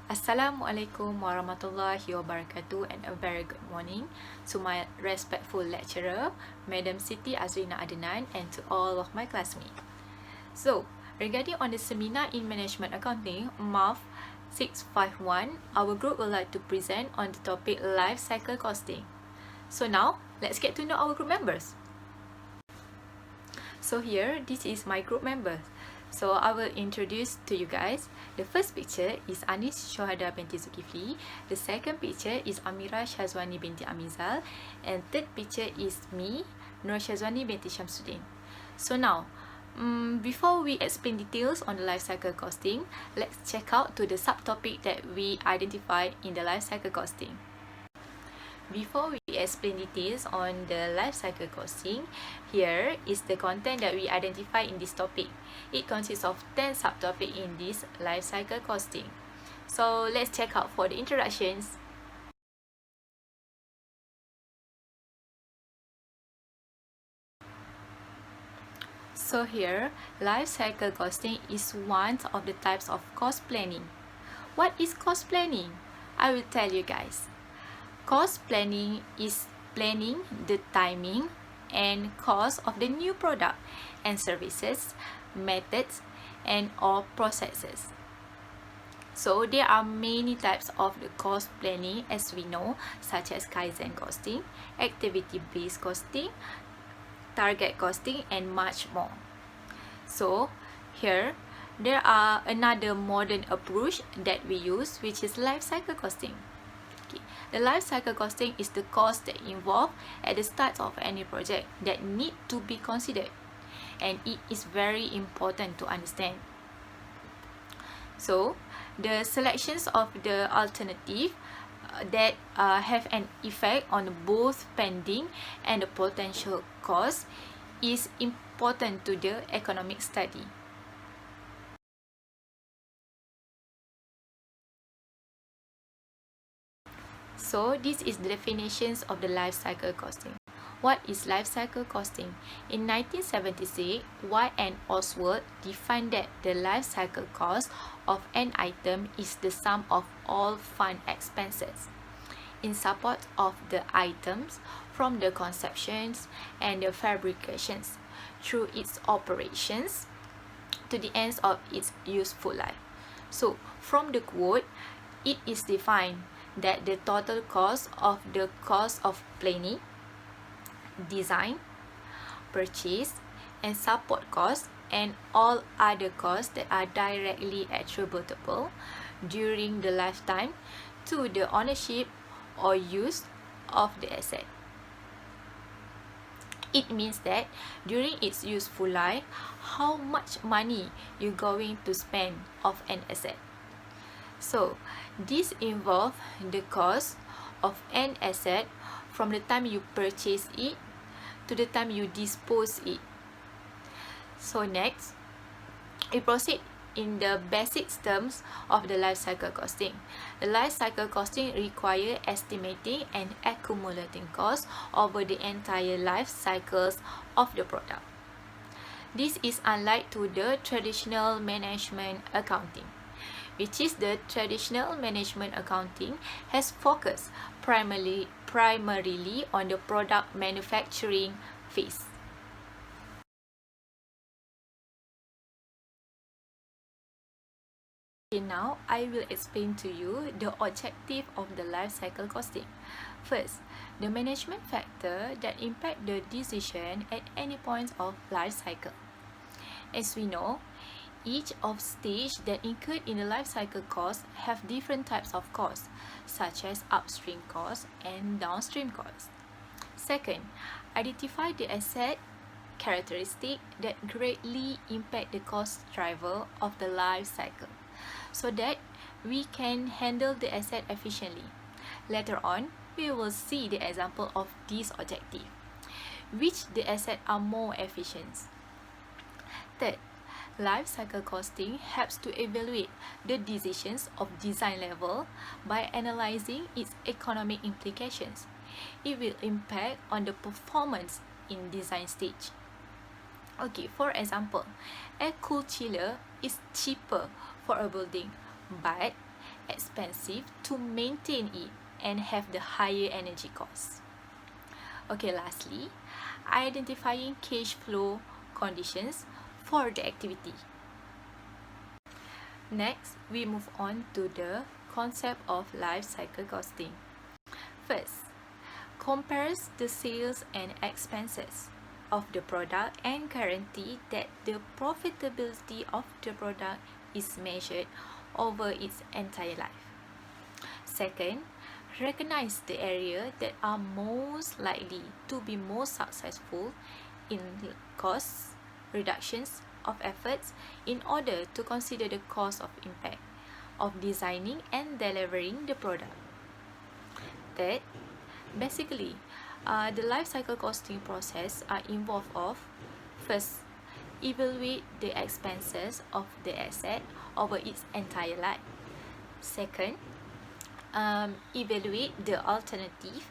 Assalamualaikum warahmatullahi wabarakatuh and a very good morning to my respectful lecturer, Madam Siti Azrina Adenan, and to all of my classmates. So, regarding on the seminar in Management Accounting, MAC651, our group would like to present on the topic Life Cycle Costing. So now, let's get to know our group members. So here, this is my group members. So I will introduce to you guys. The first picture is Anis Shohada binti Zulkifli. The second picture is Amira Shazwani binti Amizal. And third picture is me, Nur Shazwani binti Shamsuddin. So now, before we explain details on the life cycle costing, let's check out to the subtopic that we identified in the life cycle costing. Before we explain details on the life cycle costing, here is the content that we identify in this topic. It consists of 10 subtopics in this life cycle costing. So let's check out for the introductions. So here, life cycle costing is one of the types of cost planning. What is cost planning? I will tell you guys. Cost planning is planning the timing and cost of the new product and services, methods, and or processes. So there are many types of the cost planning as we know, such as Kaizen costing, activity-based costing, target costing, and much more. So here, there are another modern approach that we use, which is life cycle costing. The life cycle costing is the cost that involved at the start of any project that need to be considered, and it is very important to understand. So, the selections of the alternative that have an effect on both spending and the potential cost is important to the economic study. So this is the definitions of the life cycle costing. What is life cycle costing? In 1976, White and Oswald defined that the life cycle cost of an item is the sum of all fund expenses in support of the items from the conceptions and the fabrications through its operations to the ends of its useful life. So from the quote, it is defined that the total cost of the cost of planning, design, purchase, and support costs, and all other costs that are directly attributable during the lifetime to the ownership or use of the asset. It means that during its useful life, how much money you're going to spend of an asset. So, this involves the cost of an asset from the time you purchase it to the time you dispose it. So next, we proceed in the basic terms of the life cycle costing. The life cycle costing requires estimating and accumulating costs over the entire life cycles of the product. This is unlike to the traditional management accounting, which is the traditional management accounting has focused primarily on the product manufacturing phase. Okay, now I will explain to you the objective of the life cycle costing. First, the management factor that impact the decision at any point of life cycle. As we know, each of stage that incurred in the life cycle costs have different types of costs, such as upstream costs and downstream costs. Second, identify the asset characteristic that greatly impact the cost driver of the life cycle, so that we can handle the asset efficiently. Later on, we will see the example of this objective, which the assets are more efficient. Third, life cycle costing helps to evaluate the decisions of design level by analyzing its economic implications. It will impact on the performance in design stage. Okay, for example, air cooled chiller is cheaper for a building, but expensive to maintain it and have the higher energy costs. Okay, lastly, identifying cash flow conditions for the activity. Next, we move on to the concept of life cycle costing. First, compares the sales and expenses of the product and guarantee that the profitability of the product is measured over its entire life. Second, recognize the area that are most likely to be most successful in cost reductions of efforts in order to consider the cost of impact of designing and delivering the product. Third, basically, the life cycle costing process are involved of first, evaluate the expenses of the asset over its entire life. Second, evaluate the alternative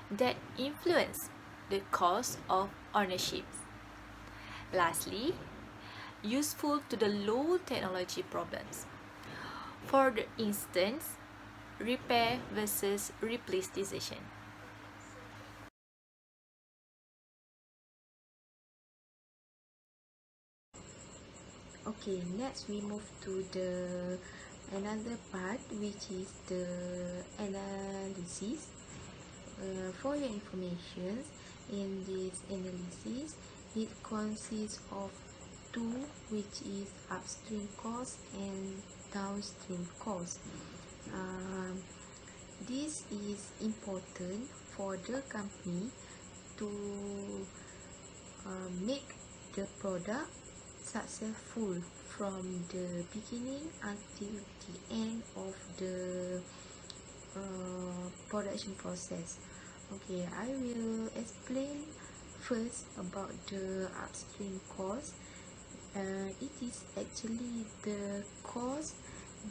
that influence the cost of ownership. Lastly, useful to the low technology problems. For the instance, repair versus replace decision. Okay, next we move to the another part, which is the analysis. For your information, in this analysis, it consists of two, which is upstream cost and downstream cost. This is important for the company to make the product successful from the beginning until the end of the production process. Okay, I will explain first about the upstream cost. It is actually the cost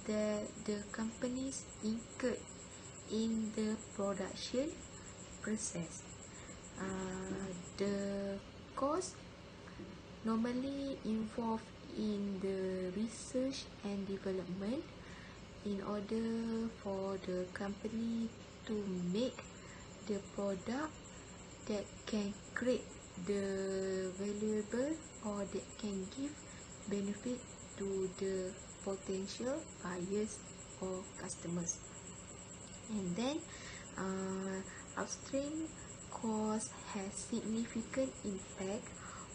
that the companies incurred in the production process. The cost normally involved in the research and development in order for the company to make the product that can create the valuable or that can give benefit to the potential buyers or customers. And then upstream cost has significant impact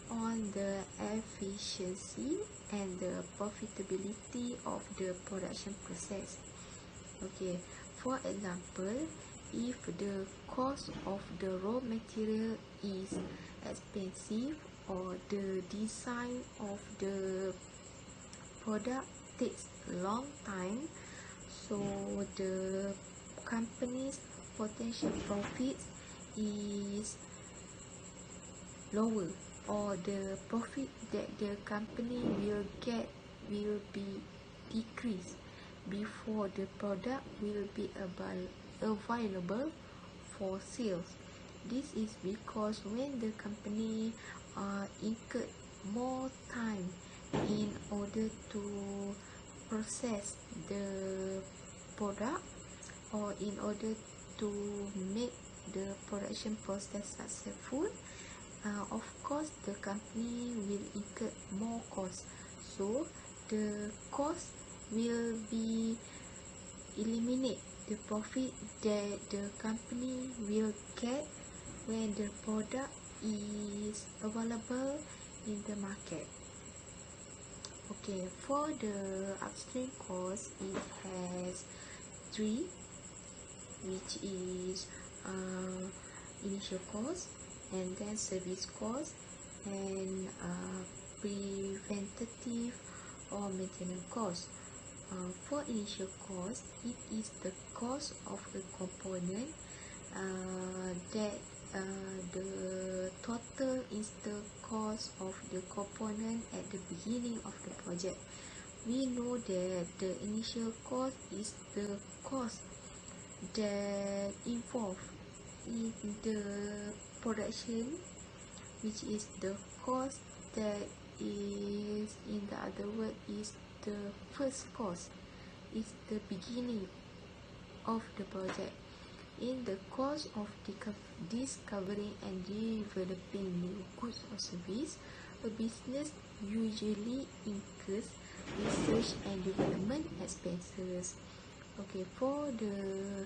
on the efficiency and the profitability of the production process. Okay, for example, if the cost of the raw material is expensive or the design of the product takes a long time, so the company's potential profits is lower, or the profit that the company will get will be decreased before the product will be available for sales. This is because when the company incurred more time in order to process the product, or in order to make the production process successful, of course the company will incur more cost, so the cost will be eliminate the profit that the company will get when the product is available in the market. Okay, for the upstream cost, it has three, which is initial cost, and then service cost, and preventative or maintenance cost. For initial cost, it is the cost of a component that the total is the cost of the component at the beginning of the project. We know that the initial cost is the cost that involved in the production, which is the cost that is, in the other word, is the first cost is the beginning of the project. In the course of discovering and developing new goods or service, a business usually incurs research and development expenses. Okay, for the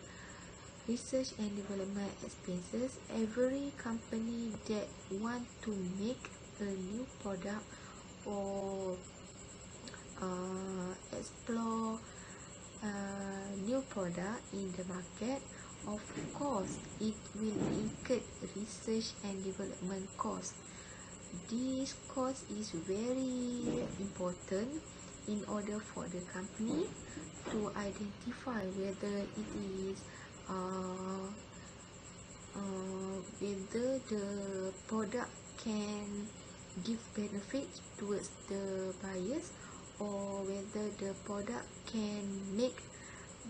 research and development expenses, every company that want to make a new product or explore new product in the market, of course it will incur research and development cost. This cost is very important in order for the company to identify whether it is whether the product can give benefits towards the buyers, or whether the product can make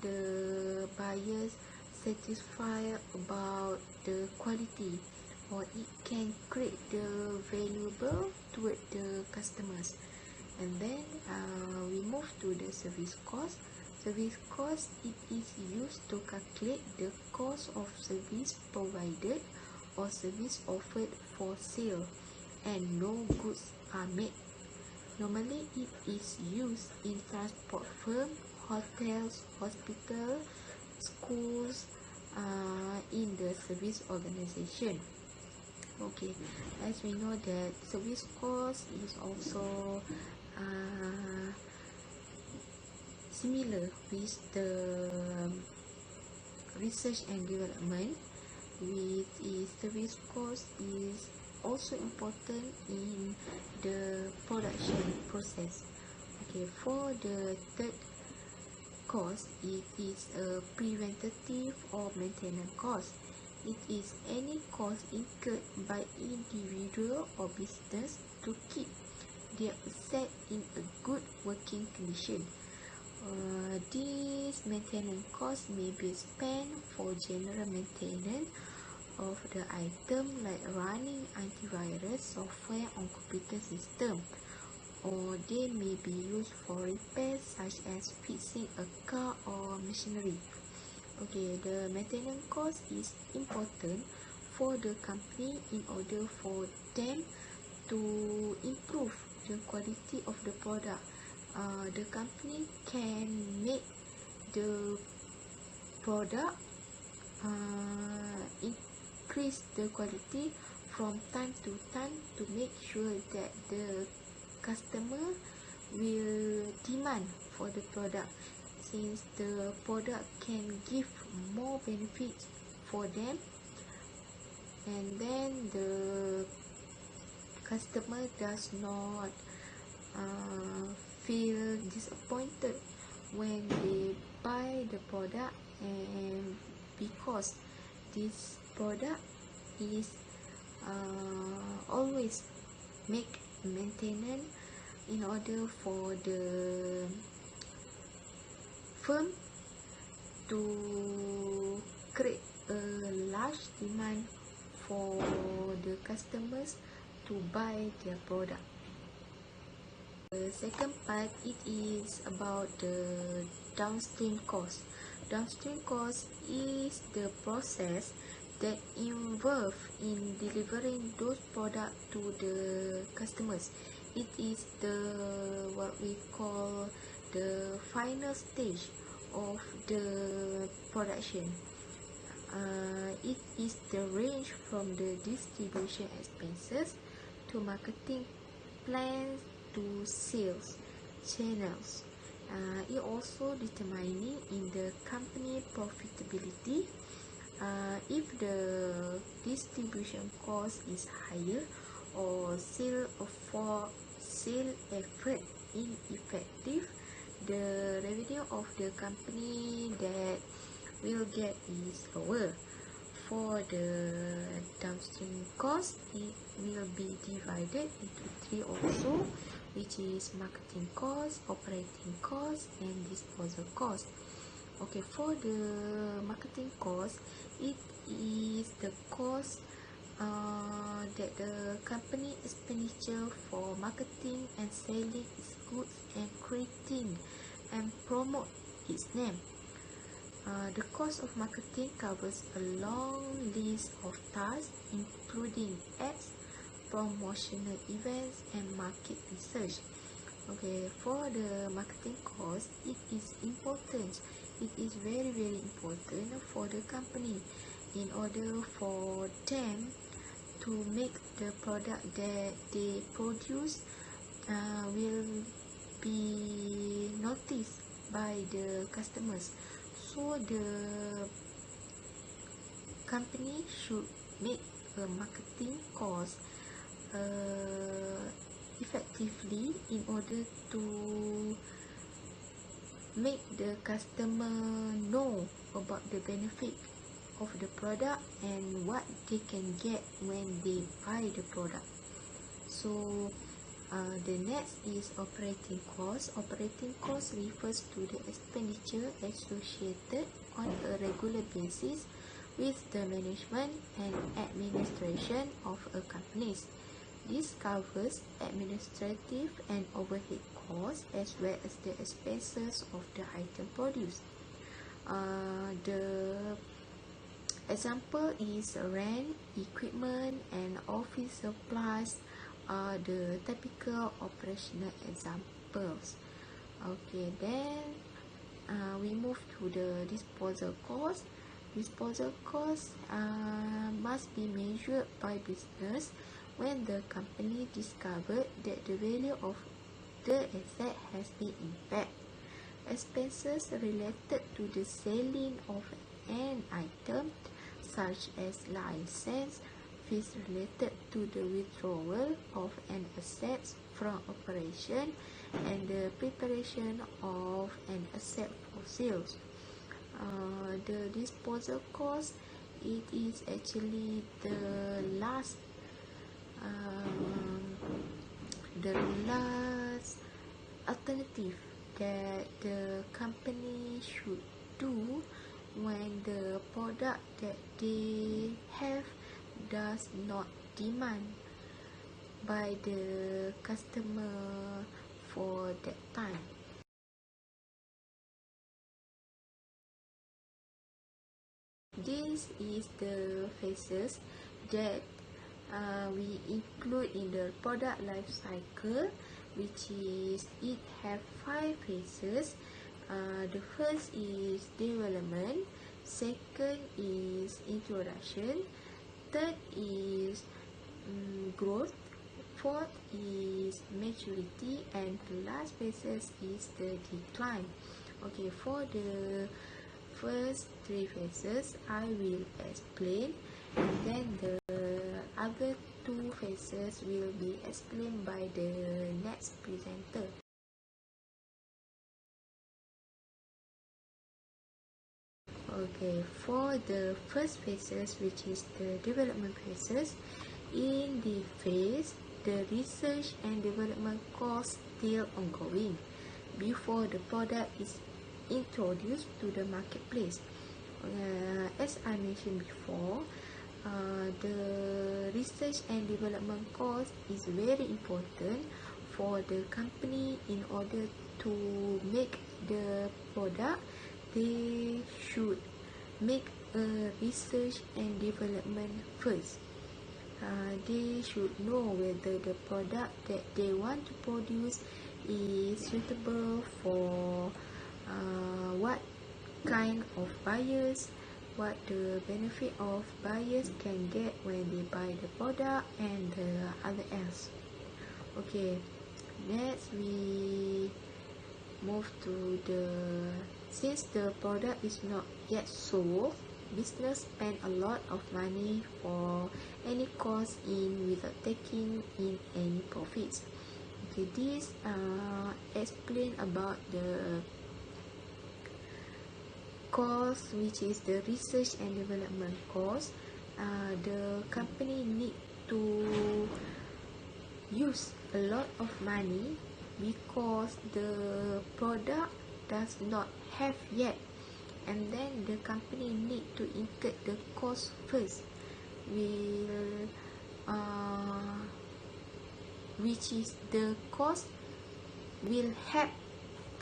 the buyers satisfied about the quality, or it can create the valuable toward the customers. And then we move to the service cost. Service cost, it is used to calculate the cost of service provided or service offered for sale and no goods are made. Normally it is used in transport firm, hotels, hospital, schools, in the service organization. Okay, as we know that service cost is also similar with the research and development, with its service cost is also important in the production process. Okay, for the third cost, it is a preventative or maintenance cost. It is any cost incurred by individual or business to keep their asset in a good working condition. This maintenance cost may be spent for general maintenance of the item, like running antivirus software on computer system, or they may be used for repairs such as fixing a car or machinery. Okay, the maintenance cost is important for the company in order for them to improve the quality of the product. The company can make the product increase the quality from time to time to make sure that the customer will demand for the product, since the product can give more benefits for them, and then the customer does not feel disappointed when they buy the product, and because this product is always make maintenance in order for the firm to create a large demand for the customers to buy their product. The second part, it is about the downstream cost. Downstream cost is the process that involve in delivering those products to the customers. It is the what we call the final stage of the production. It is the range from the distribution expenses to marketing plans to sales channels. It also determining in the company profitability. If the distribution cost is higher, or sale effort ineffective, the revenue of the company that will get is lower. For the downstream cost, it will be divided into three also, which is marketing cost, operating cost, and disposal cost. Okay, for the marketing cost, it is the cost that the company expenditure for marketing and selling its goods and creating and promote its name. The cost of marketing covers a long list of tasks including ads, promotional events, and market research. Okay, for the marketing cost, it is important. It is very important for the company in order for them to make the product that they produce will be noticed by the customers. So the company should make a marketing cost effectively in order to make the customer know about the benefit of the product and what they can get when they buy the product. So the next is operating cost. Operating cost refers to the expenditure associated on a regular basis with the management and administration of a company. This covers administrative and overhead costs as well as the expenses of the item produced. The example is rent, equipment, and office supplies are the typical operational examples. Okay, then we move to the disposal cost. Disposal cost must be measured by business when the company discovered that the value of the asset has been impaired. Expenses related to the selling of an item, such as license, fees related to the withdrawal of an asset from operation, and the preparation of an asset for sales. The disposal cost, it is actually the last alternative that the company should do when the product that they have does not demand by the customer for that time. This is the phases that we include in the product life cycle, which is it have 5 phases. The first is development, second is introduction, third is growth, fourth is maturity, and the last phases is the decline. Okay, for the first 3 phases I will explain, and then the other 2 phases will be explained by the next presenter. Okay, for the first phases, which is the development phases, in the phase, the research and development costs still ongoing before the product is introduced to the marketplace. As I mentioned before, the research and development cost is very important for the company. In order to make the product, they should make a research and development first. They should know whether the product that they want to produce is suitable for what kind of buyers, what the benefit of buyers can get when they buy the product, and the other else. Okay, next we move to since the product is not yet sold, business spend a lot of money for any cost in without taking in any profits. Okay, this explain about the cost, which is the research and development cost. The company need to use a lot of money because the product does not have yet, and then the company need to incur the cost first, which is the cost will help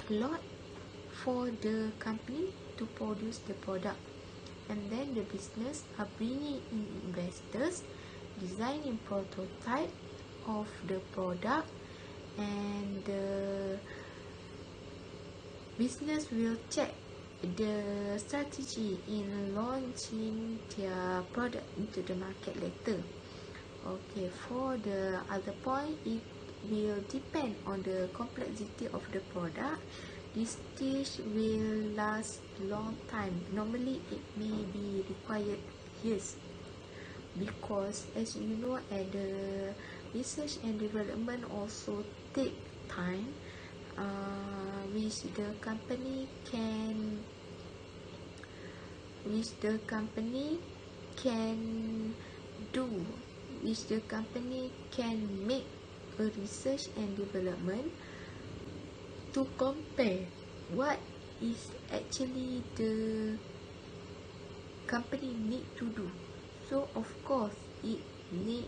a lot for the company to produce the product, and then the business are bringing in investors, designing prototype of the product, and the business will check the strategy in launching their product into the market later. Okay, for the other point, it will depend on the complexity of the product. This stage will last long time. Normally, it may be required years, because as you know, the research and development also take time, which the company can do, which the company can make a research and development to compare what is actually the company need to do. So of course it need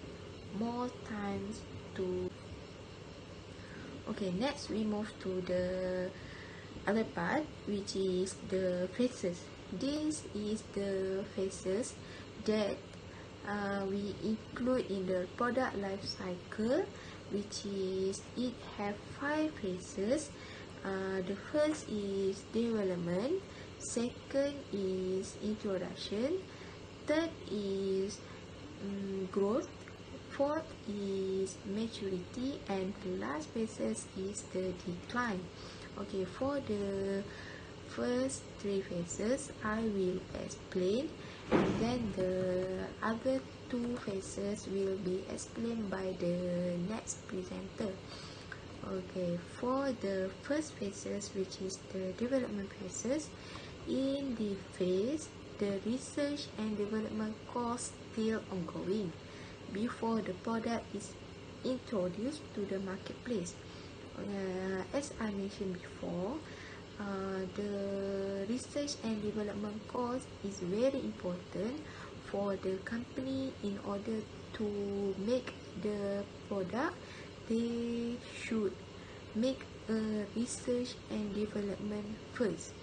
more times to. Okay, next we move to the other part, which is the phases. This is the phases that we include in the product life cycle, which is it have 5 phases. The first is development, second is introduction, third is growth, fourth is maturity, and the last phases is the decline. Okay, for the first 3 phases I will explain, and then the other 2 phases will be explained by the next presenter. Okay, for the first phases, which is the development phases, in the phase the research and development cost still ongoing before the product is introduced to the marketplace. As I mentioned before, the research and development cost is very important for the company. In order to make the product, they should make a research and development first.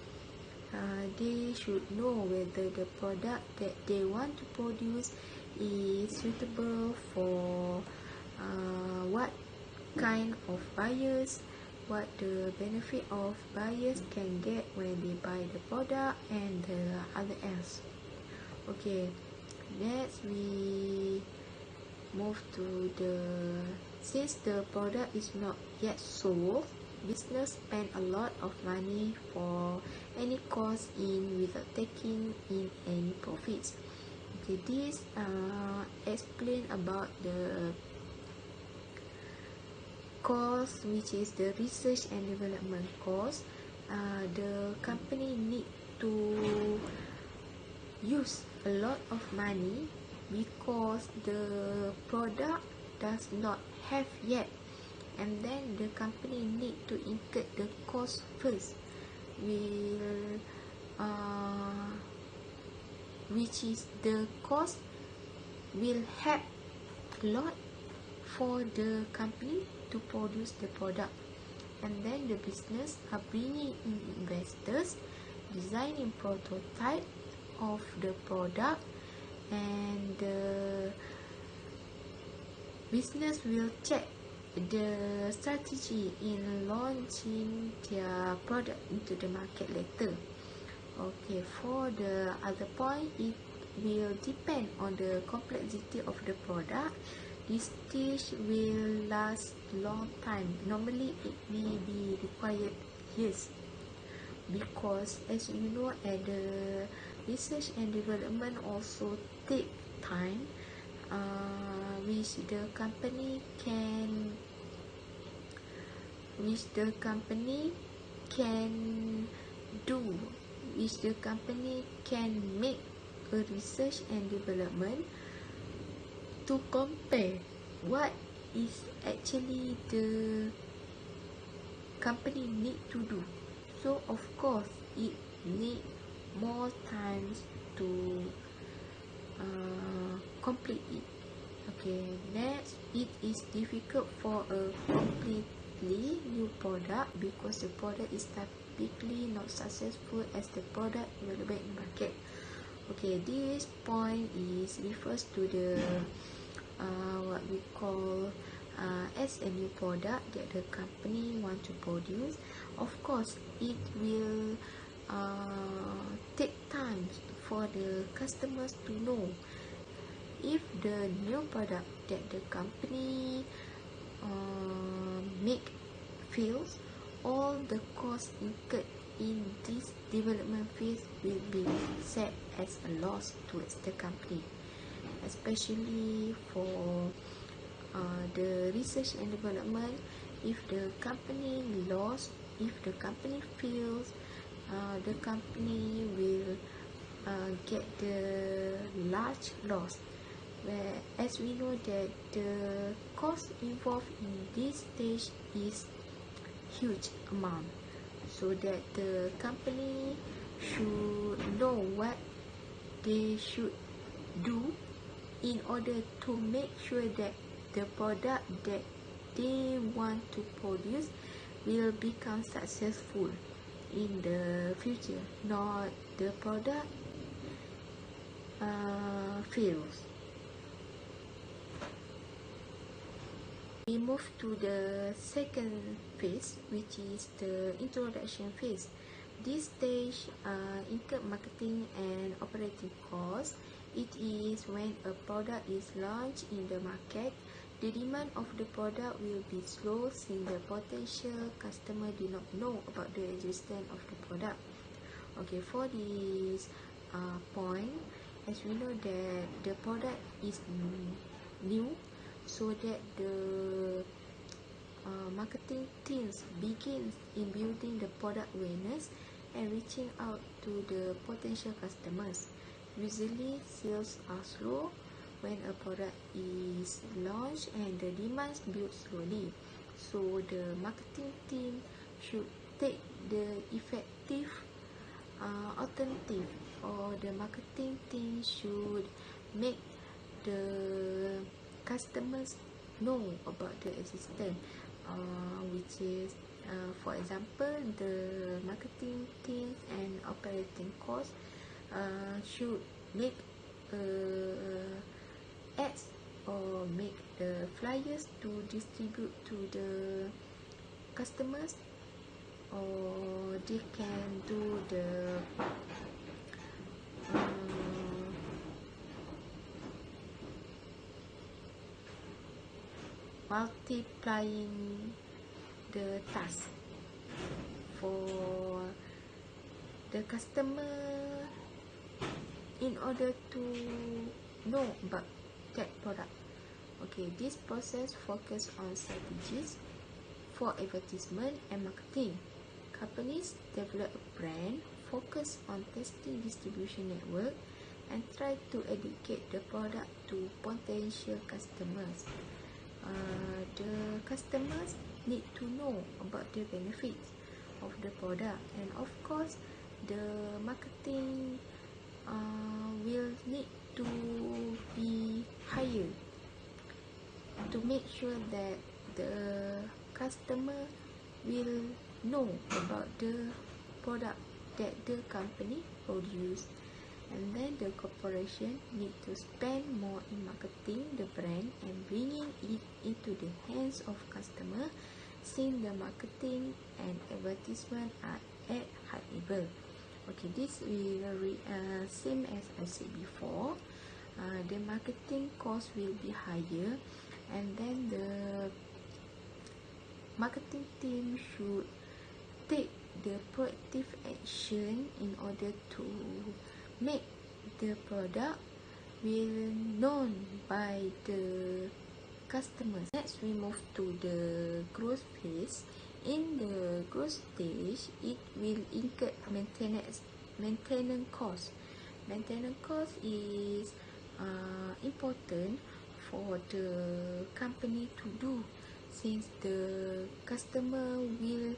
They should know whether the product that they want to produce is suitable for what kind of buyers, what the benefit of buyers can get when they buy the product, and the other else. Okay, next we move to the, since the product is not yet sold, business spend a lot of money for any cost in without taking in any profits. Okay, this explain about the cost, which is the research and development cost. The company need to use a lot of money because the product does not have yet, and then the company need to incur the cost first, which is the cost will help a lot for the company to produce the product, and then the business are bringing in investors, designing prototype of the product, and the business will check the strategy in launching their product into the market later. Okay, for the other point, it will depend on the complexity of the product. This stage will last long time. Normally it may be required years, because as you know, the research and development also take time, which the company can do, which the company can make a research and development to compare what is actually the company need to do. So of course it need more times to complete it. Okay, next, it is difficult for a completely new product because the product is typically not successful as the product available in the market. Okay, this point refers to the what we call as a new product that the company want to produce. Of course, it will take time for the customers to know if the new product that the company make fails. All the costs incurred in this development phase will be set as a loss towards the company, especially for the research and development. If the company fails, the company will get the large loss, where as we know that the cost involved in this stage is huge amount, so that the company should know what they should do in order to make sure that the product that they want to produce will become successful in the future, not the product fails. We move to the second phase, which is the introduction phase. This stage includes marketing and operating costs. It is when a product is launched in the market. The demand of the product will be slow since the potential customer do not know about the existence of the product. Okay, for this point, as we know that the product is new, so that the marketing teams begins in building the product awareness and reaching out to the potential customers. Usually, sales are slow when a product is launched and the demands build slowly. So the marketing team should take the effective alternative, or the marketing team should make the customers know about the existence, which is for example, the marketing teams and operating costs should make ads or make the flyers to distribute to the customers, or they can do the multiplying the task for the customer in order to know about that product. Okay, this process focuses on strategies for advertisement and marketing. Companies develop a brand, focus on testing distribution network, and try to educate the product to potential customers. The customers need to know about the benefits of the product, and of course the marketing will need to be higher to make sure that the customer will know about the product that the company produce. And then the corporation need to spend more in marketing the brand and bringing it into the hands of customer, since the marketing and advertisement are at high level. Okay, this will same as I said before. The marketing cost will be higher, and then the marketing team should take the proactive action in order to make the product will known by the customers. Next, we move to the growth phase. In the growth stage, it will incur maintenance cost. Maintenance cost is important for the company to do, since the customer will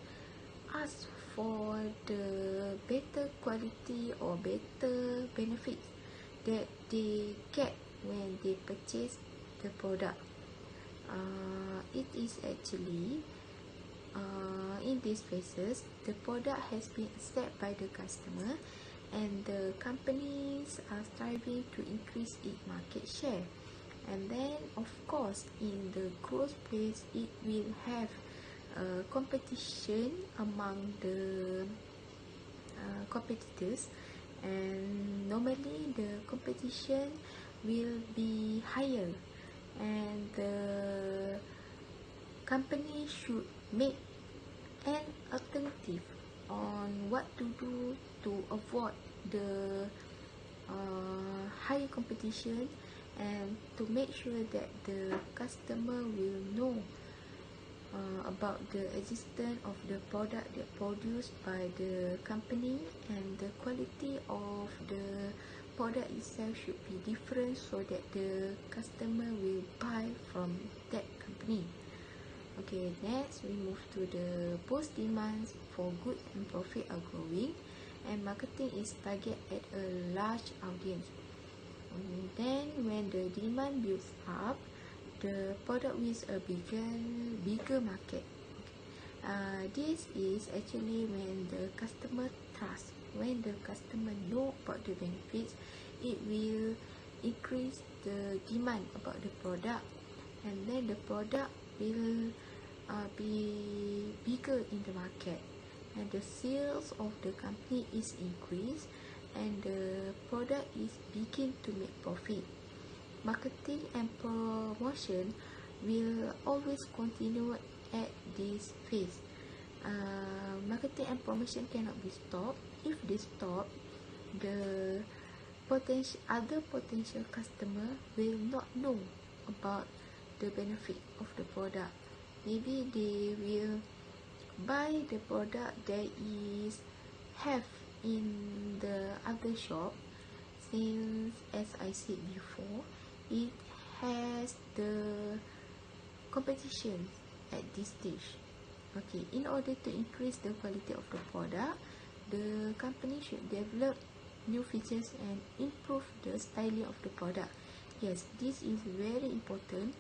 ask for the better quality or better benefits that they get when they purchase the product. It is actually in these phases, the product has been accepted by the customer, and the companies are striving to increase its market share. And then, of course, in the growth phase, it will have competition among the competitors, and normally the competition will be higher, and the company should make an alternative on what to do to avoid the high competition, and to make sure that the customer will know about the existence of the product that produced by the company, and the quality of the product itself should be different so that the customer will buy from that company. Okay, next we move to the post demands for good and profit are growing, and marketing is target at a large audience. Then when the demand builds up, the product with a bigger market. This is actually when the customer trust. When the customer know about the benefits, it will increase the demand about the product, and then the product will be bigger in the market, and the sales of the company is increased, and the product is begin to make profit. Marketing and promotion will always continue at this phase. Marketing and promotion cannot be stopped. If they stop, the other potential customer will not know about the benefit of the product. Maybe they will buy the product that is have in the other shop, since, as I said before, it has the competition at this stage. Okay, in order to increase the quality of the product, the company should develop new features and improve the styling of the product. Yes, this is very important.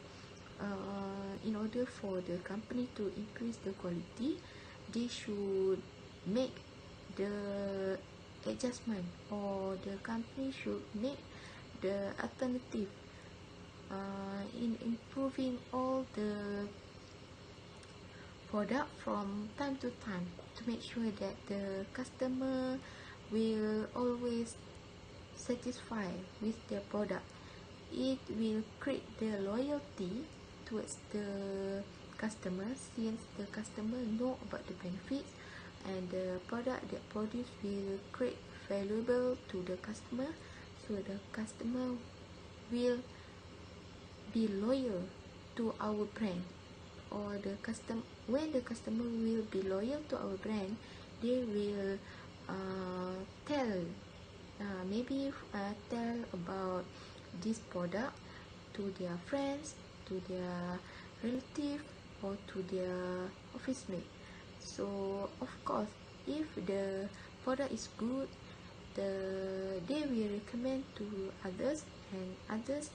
In order for the company to increase the quality, they should make the adjustment, or the company should make the alternative in improving all the product from time to time, to make sure that the customer will always satisfied with their product. It will create the loyalty towards the customer, since the customer know about the benefits, and the product that produced will create valuable to the customer, so the customer will be loyal to our brand. Or when the customer will be loyal to our brand, they will tell about this product to their friends, to their relative, or to their office mate. So of course, if the product is good, they will recommend to others, and others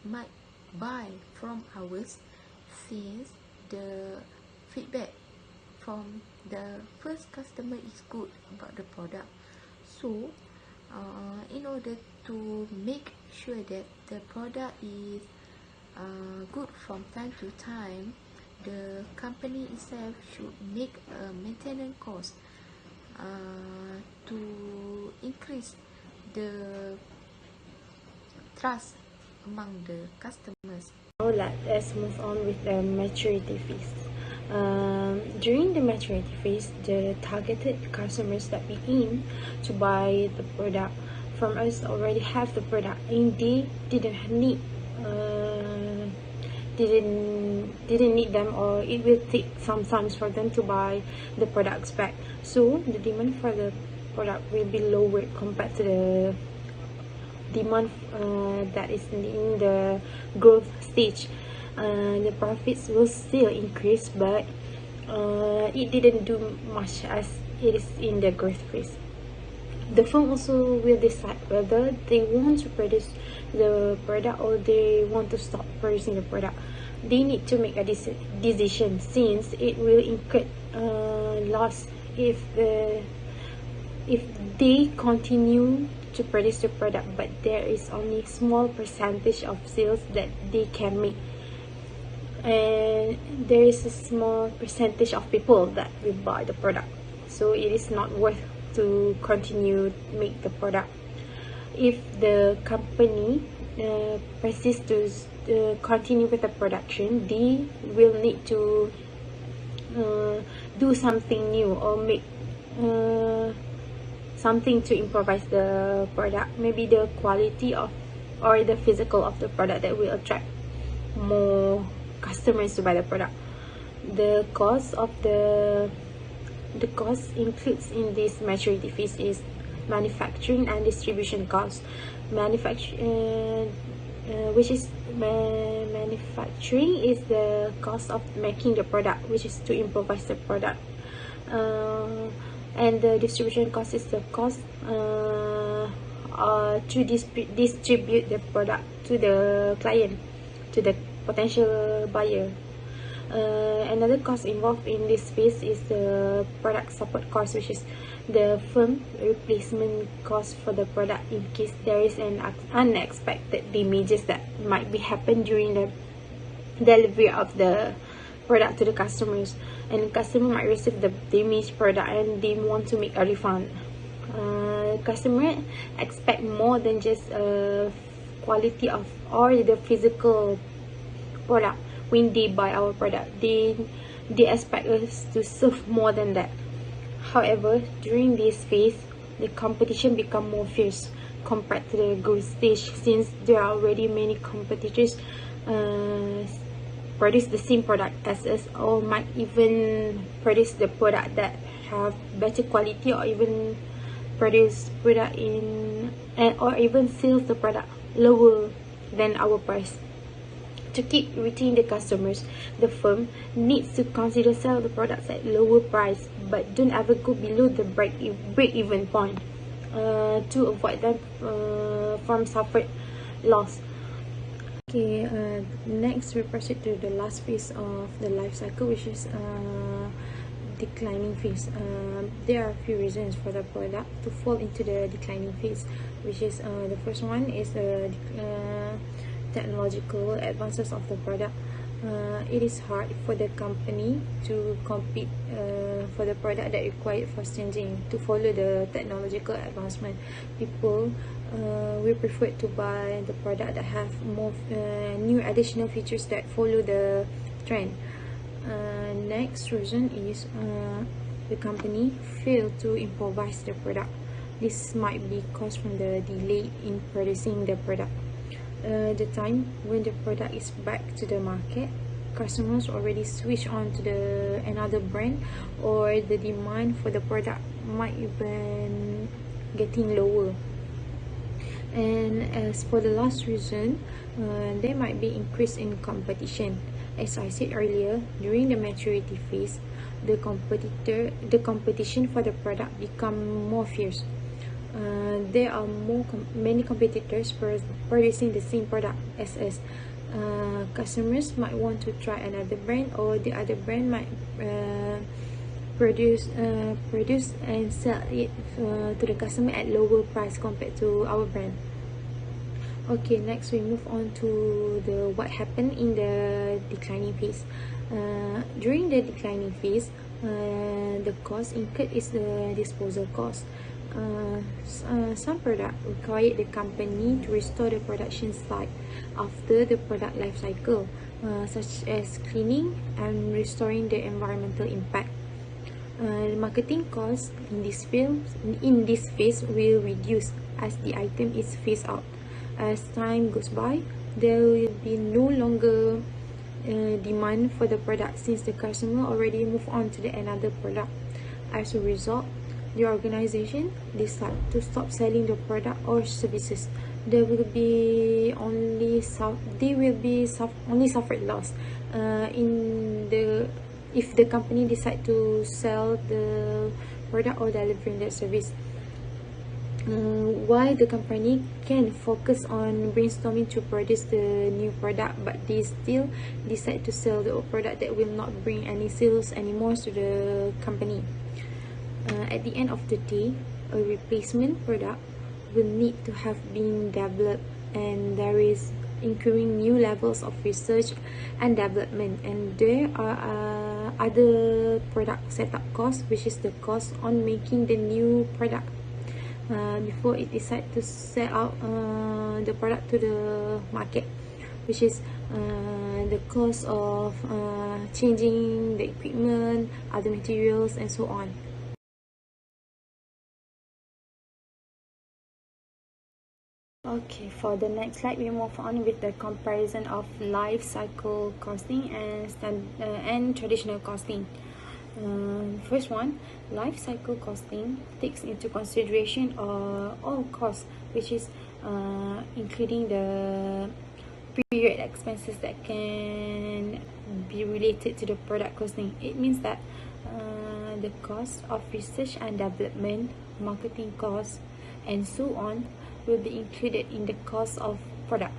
might buy from ours, since the feedback from the first customer is good about the product. So in order to make sure that the product is good from time to time, the company itself should make a maintenance cost to increase the trust among the customers. Now let's move on with the maturity phase. During the maturity phase, the targeted customers that begin to buy the product from us already have the product, and they didn't need them, or it will take some time for them to buy the products back. So the demand for the product will be lower compared to the demand that is in the growth stage. The profits will still increase, but it didn't do much as it is in the growth phase. The firm also will decide whether they want to produce the product or they want to stop producing the product. they need to make a decision, since it will incur loss if they continue to produce the product, but there is only small percentage of sales that they can make, and there is a small percentage of people that will buy the product, so it is not worth to continue make the product. If the company persists to continue with the production, they will need to do something new or make something to improvise the product, maybe the quality of or the physical of the product, that will attract more customers to buy the product. The cost includes in this maturity phase is manufacturing and distribution costs. Manufacturing is the cost of making the product, which is to improvise the product, and the distribution cost is the cost to distribute the product to the client, to the potential buyer. Another cost involved in this phase is the product support cost, which is the firm replacement cost for the product in case there is an unexpected damages that might be happen during the delivery of the product to the customers, and the customer might receive the damaged product and they want to make a refund. Customer expect more than just quality of or the physical product. When they buy our product, they expect us to serve more than that. However, during this phase, the competition become more fierce compared to the growth stage, since there are already many competitors produce the same product as us, or might even produce the product that have better quality, or even produce product or even sell the product lower than our price. To keep retaining the customers, the firm needs to consider sell the products at lower price, but don't ever go below the break-even point to avoid them from suffering loss. Okay, next we proceed to the last phase of the life cycle, which is declining phase. There are a few reasons for the product to fall into the declining phase, which is the first one is the technological advances of the product. It is hard for the company to compete for the product that required fast changing to follow the technological advancement. People will prefer to buy the product that have more new additional features that follow the trend. Next reason is the company failed to improvise the product. This might be caused from the delay in producing the product. The time when the product is back to the market, customers already switch on to another brand, or the demand for the product might even getting lower. And as for the last reason, there might be increase in competition. As I said earlier, during the maturity phase, the competition for the product become more fierce. There are many competitors producing the same product as us. Customers might want to try another brand, or the other brand might produce and sell it to the customer at lower price compared to our brand. Okay, next we move on to what happened in the declining phase. During the declining phase, the cost incurred is the disposal cost. Some product required the company to restore the production site after the product life cycle, such as cleaning and restoring the environmental impact. The marketing cost in this phase will reduce as the item is phased out. As time goes by, there will be no longer demand for the product, since the customer already moved on to another product. As a result, the organization decide to stop selling the product or services. They will only suffer loss if the company decide to sell the product or delivering the service. why the company can focus on brainstorming to produce the new product, but they still decide to sell the old product that will not bring any sales anymore to the company. At the end of the day, a replacement product will need to have been developed, and there is incurring new levels of research and development, and there are other product setup costs, which is the cost on making the new product before it decide to sell out the product to the market, which is the cost of changing the equipment, other materials, and so on. Okay, for the next slide, we move on with the comparison of life cycle costing and traditional costing. First one, life cycle costing takes into consideration all costs, which is including the period expenses that can be related to the product costing. It means that the cost of research and development, marketing costs, and so on will be included in the cost of product.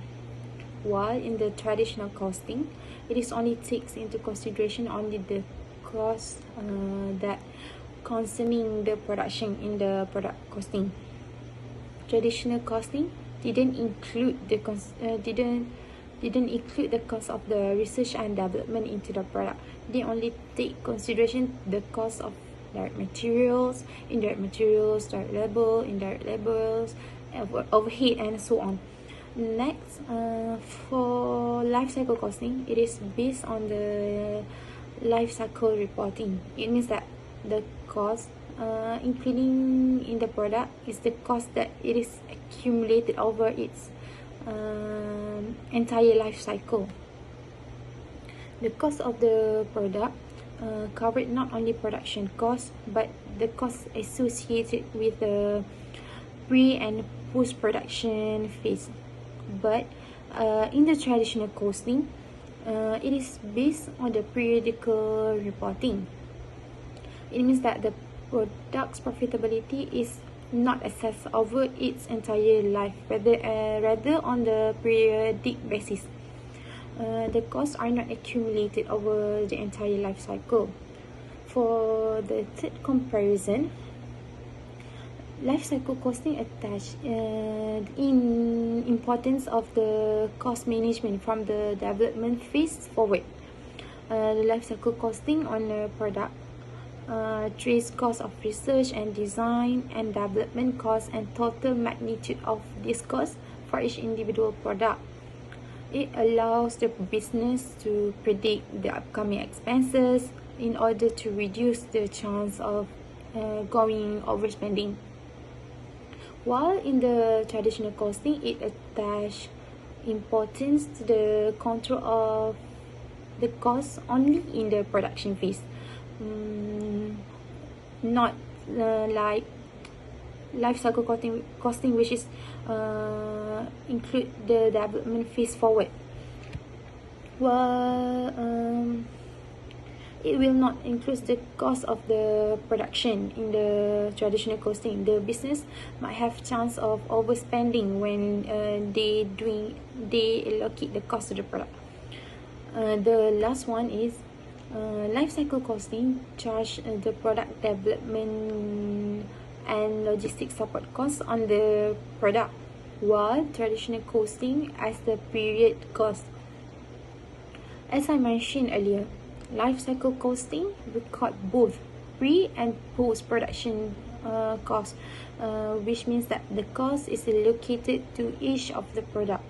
While in the traditional costing, it is only takes into consideration only the cost that concerning the production in the product costing. Traditional costing didn't include the cost of the research and development into the product. They only take consideration the cost of direct materials, indirect materials, direct labor, indirect labors, overhead, and so on. Next, for life cycle costing, it is based on the life cycle reporting. It means that the cost including in the product is the cost that it is accumulated over its entire life cycle. The cost of the product covered not only production costs, but the costs associated with the pre and post production phase. But in the traditional costing, it is based on the periodical reporting. It means that the product's profitability is not assessed over its entire life, rather on the periodic basis. The costs are not accumulated over the entire life cycle. For the third comparison, life cycle costing attach in importance of the cost management from the development phase forward. The life cycle costing on a product trace cost of research and design and development costs and total magnitude of this cost for each individual product. It allows the business to predict the upcoming expenses in order to reduce the chance of going overspending. While in the traditional costing, it attaches importance to the control of the cost only in the production phase, not like life cycle costing, which is include the development phase forward. Well, it will not include the cost of the production in the traditional costing. The business might have chance of overspending when they allocate the cost of the product. The last one is life cycle costing charge the product development and logistics support costs on the product, while traditional costing as the period cost. As I mentioned earlier, life cycle costing record both pre and post production costs, which means that the cost is allocated to each of the product.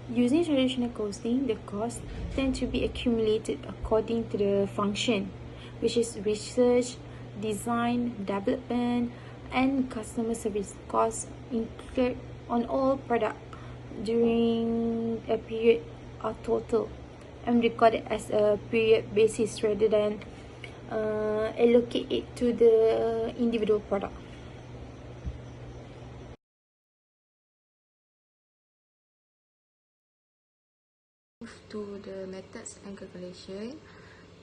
Using traditional costing, the costs tend to be accumulated according to the function, which is research, design, development, and customer service costs incurred on all products during a period are total and recorded as a period basis rather than allocate it to the individual product. Move to the methods and calculation,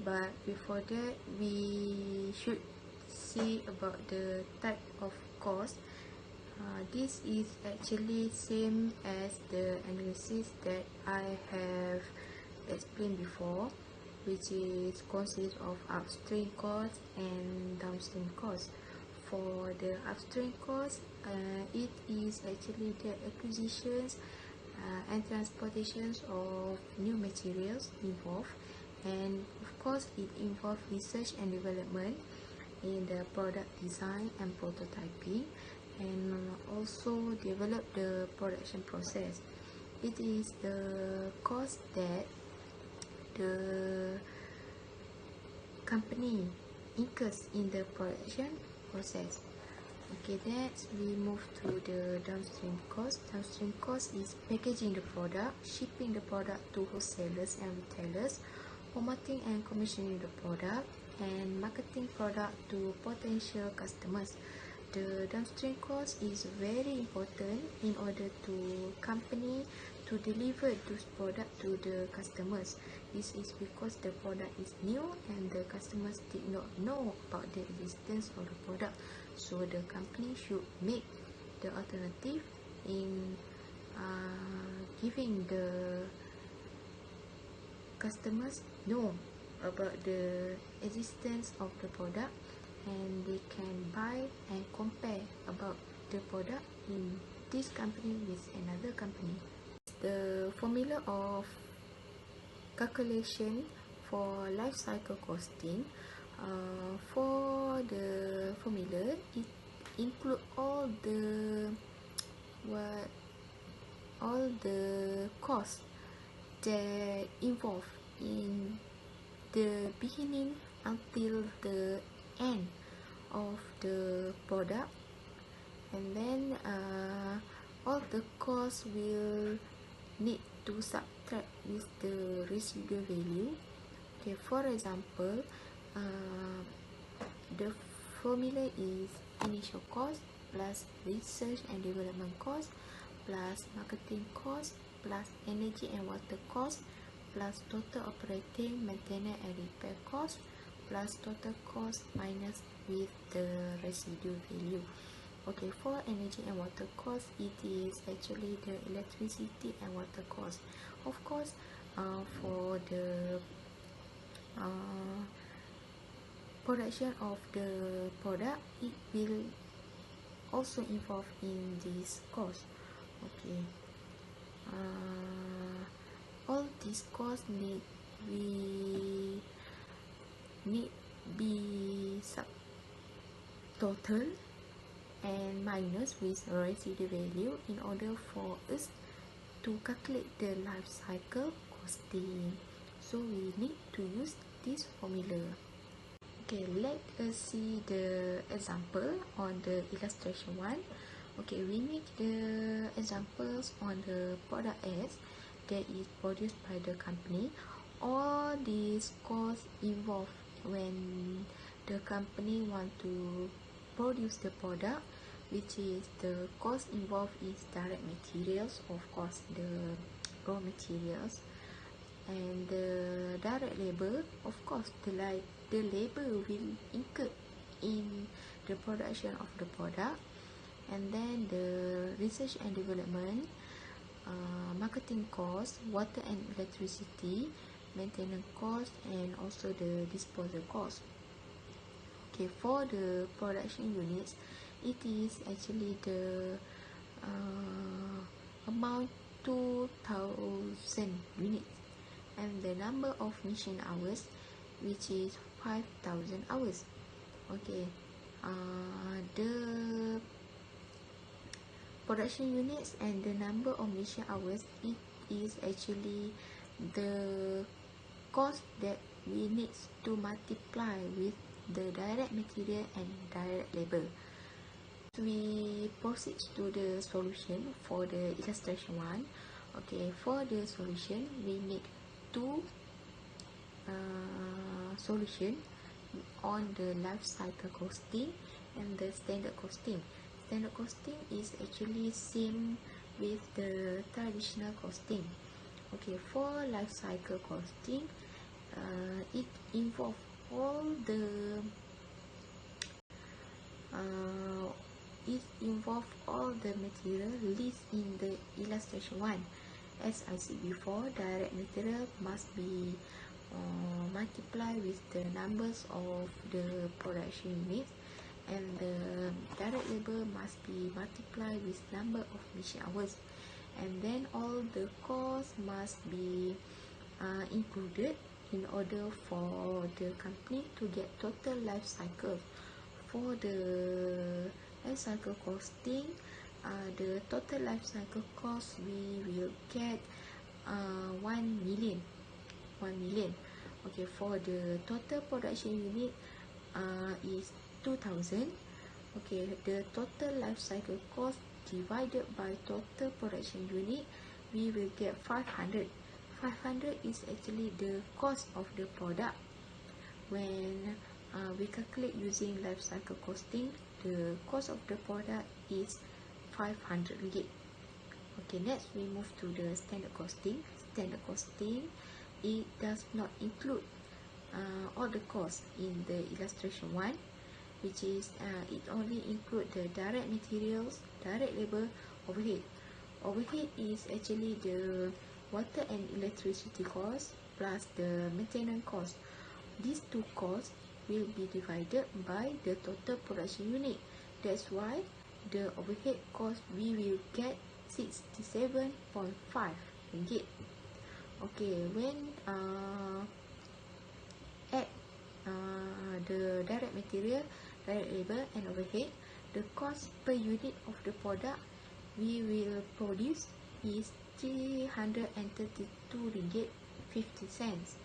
but before that we should see about the type of cost, this is actually same as the analysis that I have explained before, which is consists of upstream cost and downstream cost. For the upstream cost, it is actually the acquisitions and transportations of new materials involved, and of course it involves research and development in the product design and prototyping, and also develop the production process. It is the cost that the company incurs in the production process. Okay, next we move to the downstream cost. Downstream cost is packaging the product, shipping the product to wholesalers and retailers, promoting and commissioning the product, and marketing product to potential customers. The downstream cost is very important in order to company to deliver those product to the customers. This is because the product is new and the customers did not know about the existence of the product, so the company should make the alternative in giving the customers know about the existence of the product, and they can buy and compare about the product in this company with another company. The formula of calculation for life cycle costing, for the formula, it include all the costs that involved in the beginning until the end of the product, and then all the costs will need to subtract with the residual value. Okay, for example, the formula is initial cost plus research and development cost plus marketing cost plus energy and water cost plus total operating, maintenance and repair cost plus total cost minus with the residual value. Okay, for energy and water cost, it is actually the electricity and water cost. Of course, for the production of the product, it will also involve in this cost. Okay, all these costs need be subtotal and minus with residual value in order for us to calculate the life cycle costing. So we need to use this formula. Okay, let us see the example on the illustration 1. Okay, we make the examples on the product S that is produced by the company. All these costs involved when the company want to produce the product, which is the cost involved is direct materials, of course the raw materials, and the direct labor, of course the labor will incur in the production of the product, and then the research and development, marketing cost, water and electricity, maintenance cost, and also the disposal cost. Okay, for the production units, it is actually the amount 2,000 units, and the number of machine hours, which is 5,000 hours. Okay, the production units and the number of machine hours, it is actually the cost that we need to multiply with the direct material and direct labor. We proceed to the solution for the illustration 1. Okay, for the solution, we make two solution on the life cycle costing and the standard costing. Standard costing is actually same with the traditional costing. Okay, for life cycle costing, it involves all the it involves all the material listed in the illustration 1. As I said before, direct material must be multiplied with the numbers of the production units, and the direct labor must be multiplied with number of machine hours, and then all the costs must be included in order for the company to get total life cycle. For the life cycle costing, the total life cycle cost we will get 1 million. Okay, for the total production unit is 2000. Okay, the total life cycle cost divided by total production unit, we will get 500. 500 is actually the cost of the product. When we calculate using life cycle costing, the cost of the product is 500 ringgit. Okay, next we move to the standard costing. Standard costing, it does not include all the costs in the illustration 1, which is it only include the direct materials, direct labor, overhead. Overhead is actually the water and electricity cost plus the maintenance cost. These two costs will be divided by the total production unit. That's why the overhead cost we will get 67.5 ringgit. Okay, when add the direct material, direct labor and overhead, the cost per unit of the product we will produce is 332 ringgit 50 cents,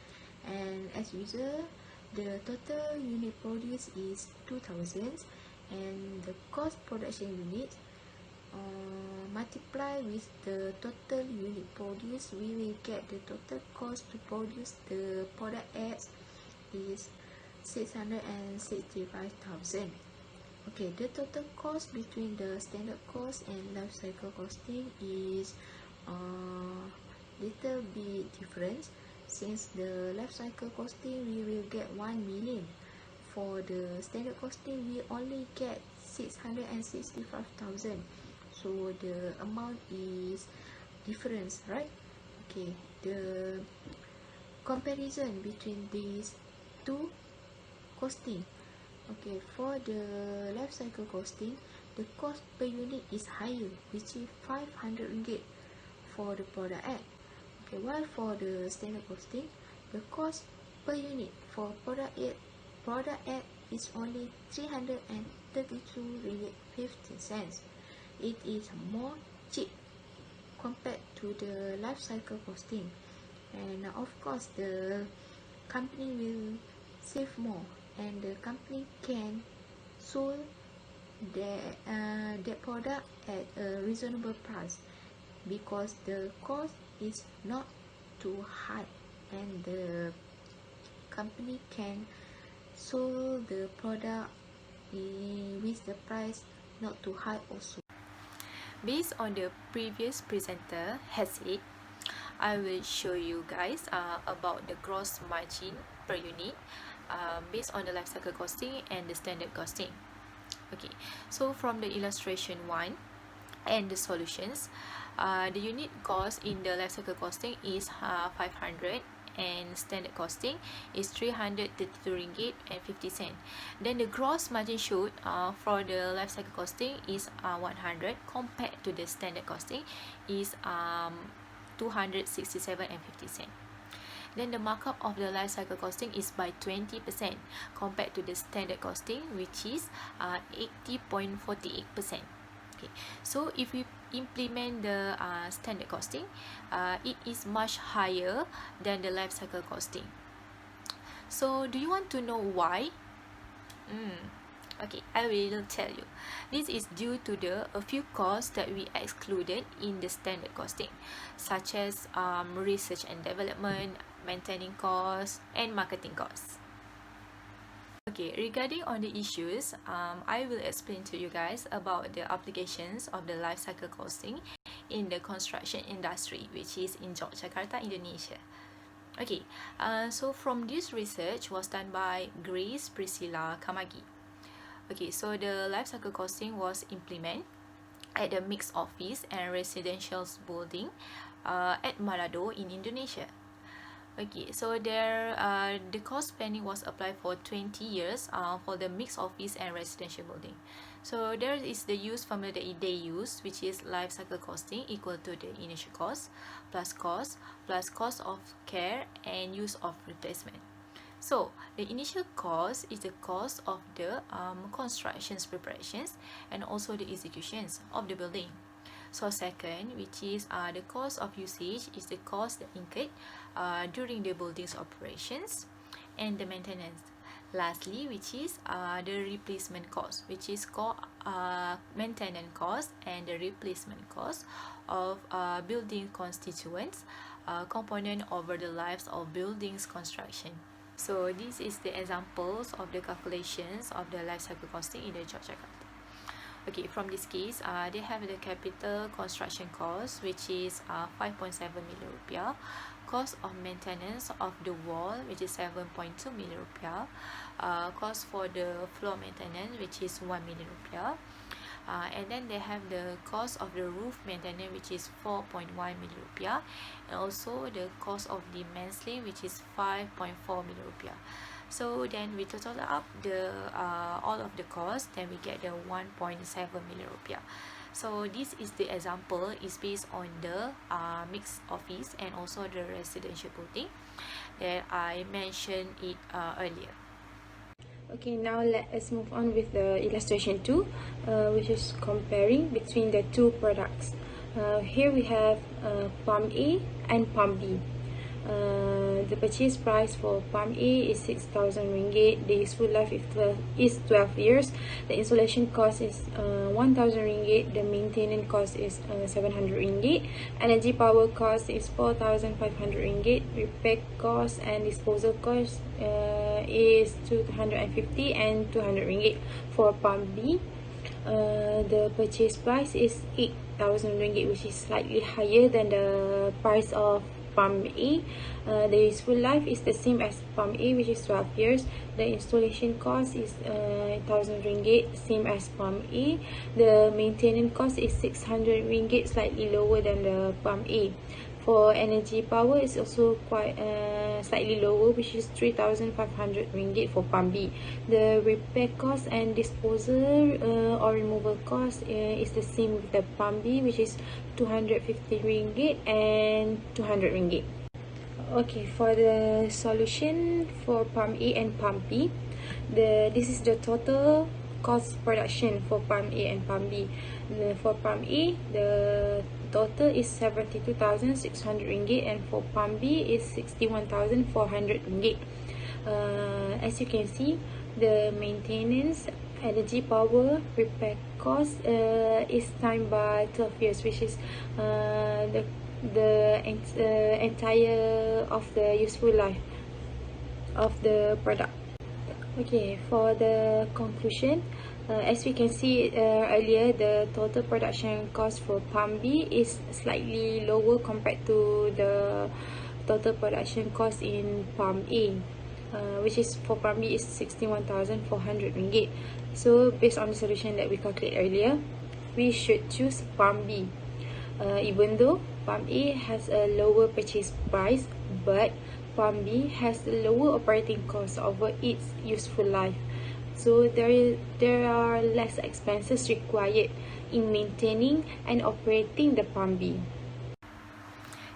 and as usual the total unit produced is 2000, and the cost production unit multiply with the total unit produced, we will get the total cost to produce the product X is 665,000. Okay, the total cost between the standard cost and life cycle costing is little bit different, since the life cycle costing we will get 1 million. For the standard costing we only get 665,000, so the amount is different, right? Okay, the comparison between these two costing. Okay, for the life cycle costing, the cost per unit is higher, which is 500 ringgit for the product X. Okay, while for the standard costing, the cost per unit for product X is only 332 ringgit 50 cents. It is more cheap compared to the life cycle costing, and of course the company will save more, and the company can sell their product at a reasonable price, because the cost is not too high, and the company can sell the product with the price not too high also. Based on the previous presenter has said, I will show you guys about the gross margin per unit based on the life cycle costing and the standard costing. Okay, so from the illustration 1 and the solutions, the unit cost in the life cycle costing is 500, and standard costing is 332 ringgit and 50 cent. Then the gross margin should for the life cycle costing is 100, compared to the standard costing is 267 and 50 cent. Then the markup of the life cycle costing is by 20%, compared to the standard costing, which is 80.48%. Okay, so if we implement the standard costing, it is much higher than the life cycle costing. So do you want to know why? Okay, I will tell you. This is due to a few costs that we excluded in the standard costing, such as research and development, maintaining costs, and marketing costs. Okay, regarding on the issues, I will explain to you guys about the applications of the life cycle costing in the construction industry, which is in Yogyakarta, Indonesia. Okay, so from this research was done by Grace Priscilla Kamagi. Okay, so the life cycle costing was implemented at the mixed office and residential building at Manado in Indonesia. Okay, so the cost planning was applied for 20 years for the mixed office and residential building. So there is the use formula that they use, which is life cycle costing equal to the initial cost plus cost of care and use of replacement. So the initial cost is the cost of the constructions preparations and also the executions of the building. So second, which is the cost of usage, is the cost that incurred during the building's operations and the maintenance. Lastly, which is the replacement cost, which is called maintenance cost and the replacement cost of building constituents component over the lives of buildings construction. So this is the examples of the calculations of the life cycle costing in the job checkup. Okay, from this case, they have the capital construction cost, which is 5.7 million rupiah, cost of maintenance of the wall, which is 7.2 million rupiah, cost for the floor maintenance, which is 1 million rupiah, and then they have the cost of the roof maintenance, which is 4.1 million rupiah, and also the cost of the mansling, which is 5.4 million rupiah. So then we total up the all of the costs, then we get the 1.7 million rupiah. So this is the example, is based on the mixed office and also the residential building that I mentioned it earlier. Okay, now let us move on with the illustration 2, which is comparing between the two products. Here we have Pump A and Pump B. The purchase price for Pump A is 6,000 ringgit. The useful life is 12 years. The installation cost is 1,000 ringgit. The maintenance cost is 700 ringgit. Energy power cost is 4,500 ringgit. Repair cost and disposal cost is 250 and 200 ringgit. For Pump B, the purchase price is 8,000 ringgit, which is slightly higher than the price of Pump A. The useful life is the same as Pump A, which is 12 years. The installation cost is 1,000 ringgit, same as Pump A. The maintenance cost is 600 ringgit, slightly lower than the Pump A. For energy power, it's also quite slightly lower, which is 3,500 ringgit for Pump B. The repair cost and disposal or removal cost is the same with the Pump B, which is 250 ringgit and 200 ringgit. Okay, for the solution for Pump A and Pump B, this is the total cost production for Pump A and Pump B. For Pump A, the total is 72,600 ringgit, and for Pump B is 61,400 ringgit. As you can see, the maintenance, energy power, repair cost is timed by 12 years, which is the entire of the useful life of the product. Okay, for the conclusion, as we can see earlier, the total production cost for Pump B is slightly lower compared to the total production cost in Pump A, which is for Pump B is 61,400 ringgit. So based on the solution that we calculated earlier, we should choose Pump B, even though Pump A has a lower purchase price, but Pump B has the lower operating cost over its useful life. So there are less expenses required in maintaining and operating the Pump B.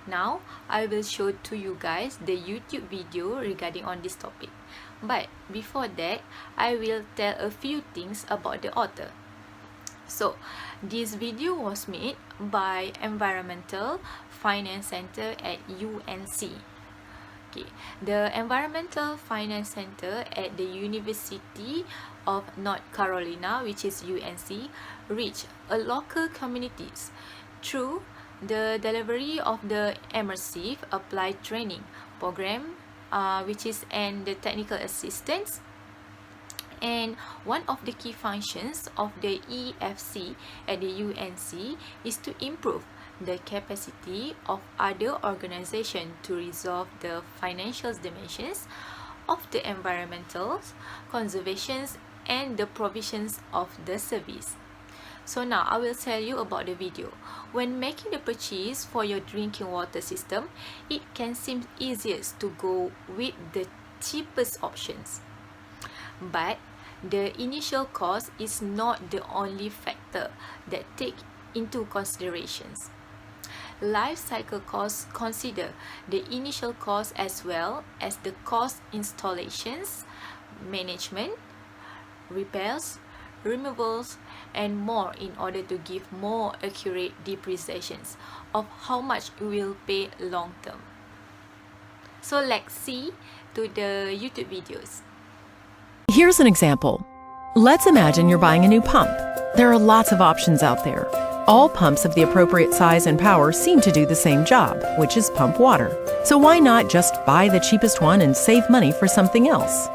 Now, I will show to you guys the YouTube video regarding on this topic. But before that, I will tell a few things about the author. So, this video was made by Environmental Finance Center at UNC. Okay. The Environmental Finance Center at the University of North Carolina, which is UNC, reach a local communities through the delivery of the immersive applied training program, which is and the technical assistance. And one of the key functions of the EFC at the UNC is to improve the capacity of other organizations to resolve the financial dimensions of the environmental conservation and the provisions of the service. So now I will tell you about the video. When making the purchase for your drinking water system, it can seem easiest to go with the cheapest options. But the initial cost is not the only factor that take into considerations. Life cycle costs consider the initial cost as well as the cost installations, management, repairs, removals, and more in order to give more accurate depreciations of how much you will pay long term. So let's see to the YouTube videos. Here's an example. Let's imagine you're buying a new pump. There are lots of options out there. All pumps of the appropriate size and power seem to do the same job, which is pump water. So why not just buy the cheapest one and save money for something else?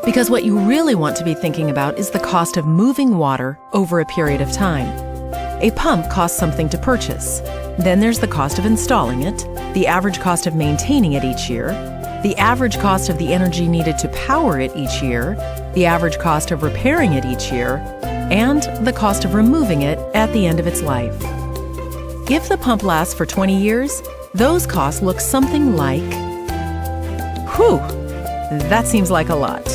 Because what you really want to be thinking about is the cost of moving water over a period of time. A pump costs something to purchase. Then there's the cost of installing it, the average cost of maintaining it each year, the average cost of the energy needed to power it each year, the average cost of repairing it each year, and the cost of removing it at the end of its life. If the pump lasts for 20 years, those costs look something like... Whew! That seems like a lot.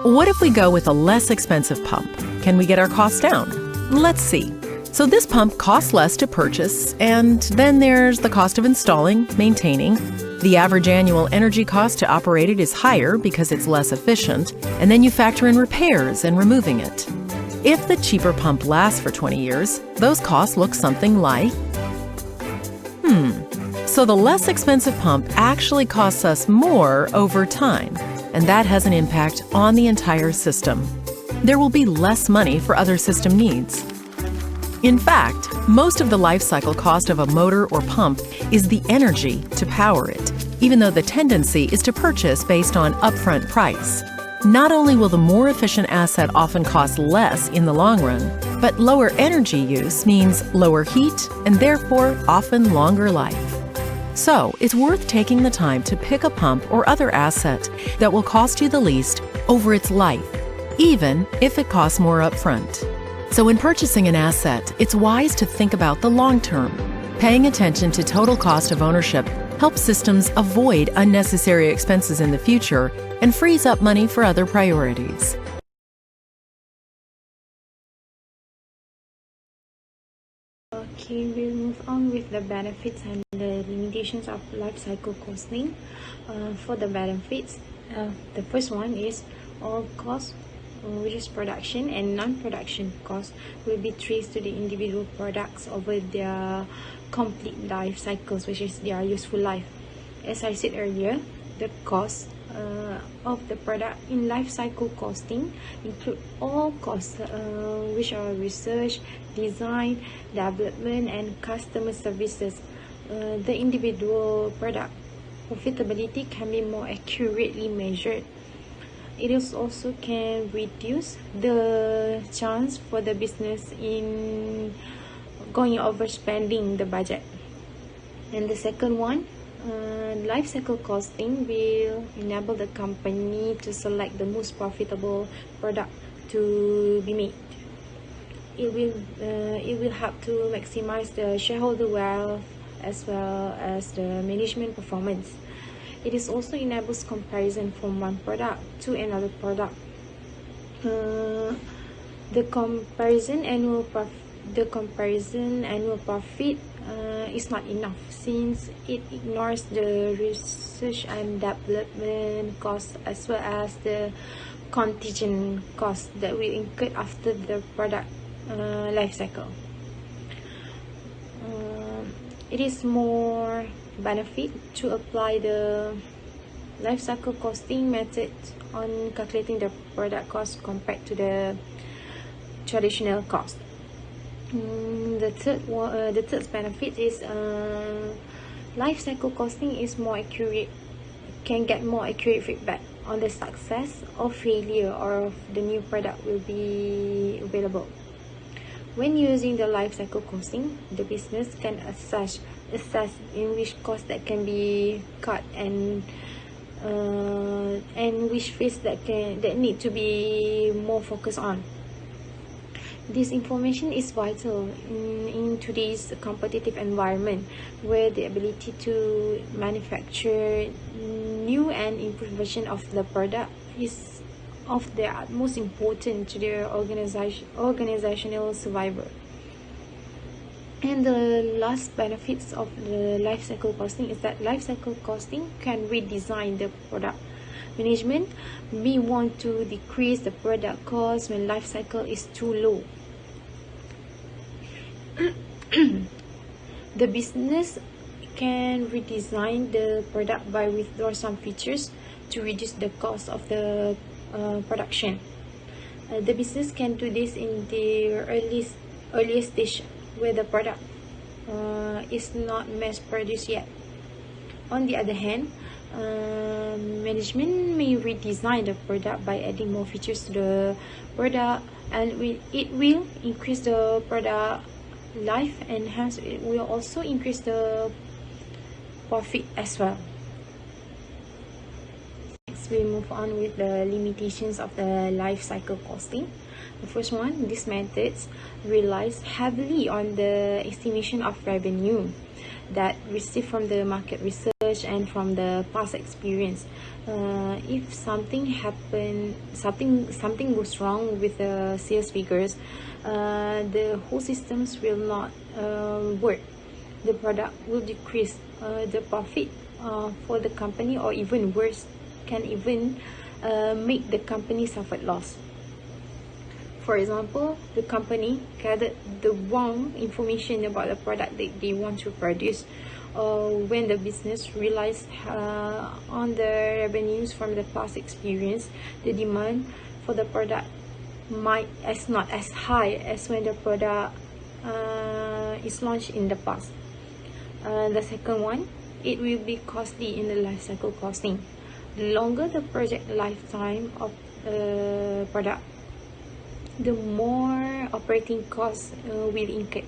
What if we go with a less expensive pump? Can we get our costs down? Let's see. So this pump costs less to purchase, and then there's the cost of installing, maintaining. The average annual energy cost to operate it is higher because it's less efficient, and then you factor in repairs and removing it. If the cheaper pump lasts for 20 years, those costs look something like... So the less expensive pump actually costs us more over time, and that has an impact on the entire system. There will be less money for other system needs. In fact, most of the life cycle cost of a motor or pump is the energy to power it, even though the tendency is to purchase based on upfront price. Not only will the more efficient asset often cost less in the long run, but lower energy use means lower heat and therefore often longer life. So, it's worth taking the time to pick a pump or other asset that will cost you the least over its life, even if it costs more upfront. So when purchasing an asset, it's wise to think about the long term. Paying attention to total cost of ownership helps systems avoid unnecessary expenses in the future and frees up money for other priorities. Okay, we'll move on with the benefits and the limitations of life cycle costing. For the benefits, the first one is all costs, which is production and non-production costs, will be traced to the individual products over their complete life cycles, which is their useful life. As I said earlier, the cost of the product in life cycle costing include all costs which are research, design, development, and customer services. The individual product profitability can be more accurately measured. It is also can reduce the chance for the business in going overspending the budget. And the second one, life cycle costing will enable the company to select the most profitable product to be made. It will help to maximize the shareholder wealth as well as the management performance. It is also enables comparison from one product to another product. The comparison annual profit is not enough, since it ignores the research and development costs as well as the contingent costs that will incur after the product life cycle. It is more benefit to apply the life cycle costing method on calculating the product cost compared to the traditional cost. The third benefit is life cycle costing is more accurate, can get more accurate feedback on the success or failure of the new product will be available. When using the life cycle costing, the business can assess in which cost that can be cut and and which phase that need to be more focused on. This information is vital in today's competitive environment, where the ability to manufacture new and improved version of the product is of the utmost importance to their organizational survival. And the last benefits of the life cycle costing is that life cycle costing can redesign the product. Management may want to decrease the product cost when life cycle is too low. The business can redesign the product by withdraw some features to reduce the cost of the production. The business can do this in the earliest stage where the product is not mass produced yet. On the other hand, management may redesign the product by adding more features to the product, and it will increase the product life, and hence it will also increase the profit as well. Next, we move on with the limitations of the life cycle costing. The first one, these methods relies heavily on the estimation of revenue that received from the market research and from the past experience. If something goes wrong with the sales figures, the whole systems will not work. The product will decrease. The profit for the company, or even worse, can even make the company suffer loss. For example, the company gathered the wrong information about the product that they want to produce, or when the business realized on the revenues from the past experience, the demand for the product might not as high as when the product is launched in the past. The second one, it will be costly in the life cycle costing. The longer the project lifetime of the product, the more operating costs will incur.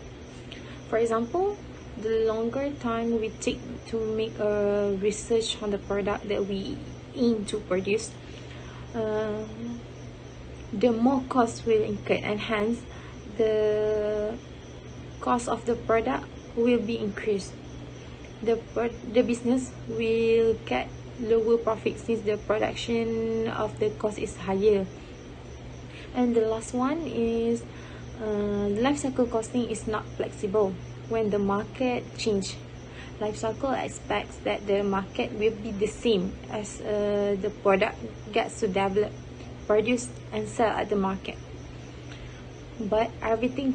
For example, the longer time we take to make a research on the product that we aim to produce, the more costs will incur, and hence the cost of the product will be increased. The business will get lower profit since the production of the cost is higher. And the last one is life cycle costing is not flexible. When the market change, life cycle expects that the market will be the same as the product gets to develop, produced and sell at the market. But everything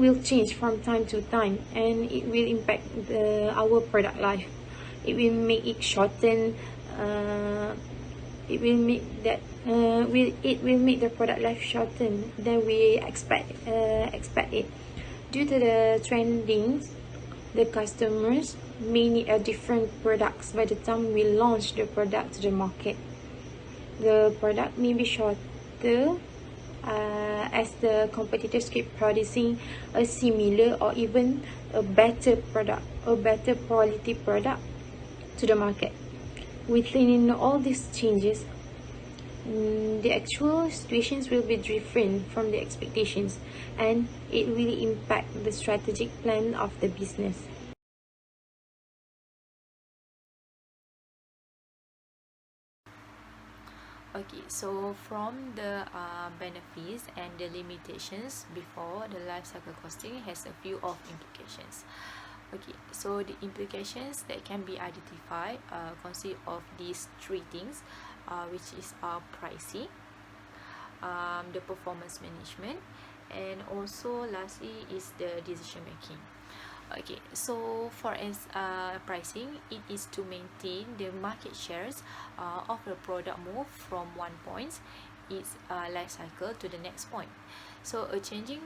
will change from time to time, and it will impact our product life. It will make it shorten. It will make the product life shorten than we expect it. Due to the trendings, the customers may need a different products by the time we launch the product to the market. The product may be shorter as the competitors keep producing a similar or even a better product, a better quality product to the market. Within all these changes, the actual situations will be different from the expectations, and it will impact the strategic plan of the business. Okay, so from the benefits and the limitations before, the life cycle costing has a few of implications. Okay, so the implications that can be identified consist of these three things, which is pricing, the performance management, and also lastly is the decision making. Okay, so for pricing, it is to maintain the market shares of the product move from one point its life cycle to the next point. So a changing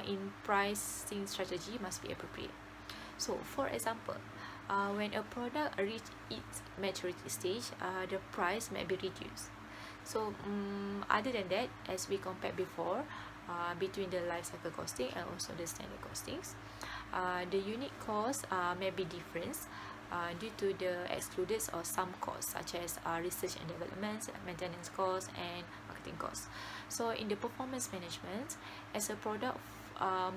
in pricing strategy must be appropriate. So for example, when a product reach its maturity stage, the price may be reduced. So other than that, as we compared before, between the life cycle costing and also the standard costings, the unit cost may be different due to the excluded or some costs such as research and development, maintenance costs, and marketing costs. So in the performance management, as a product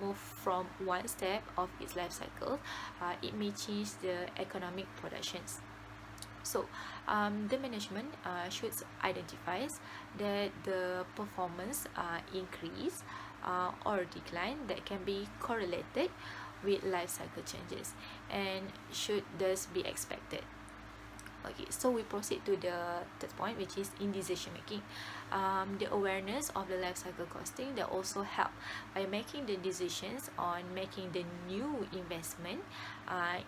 move from one step of its life cycle, it may change the economic productions. So the management should identify that the performance increase or decline that can be correlated with life cycle changes and should thus be expected. Okay, so we proceed to the third point, which is in decision making. The awareness of the life cycle costing that also help by making the decisions on making the new investment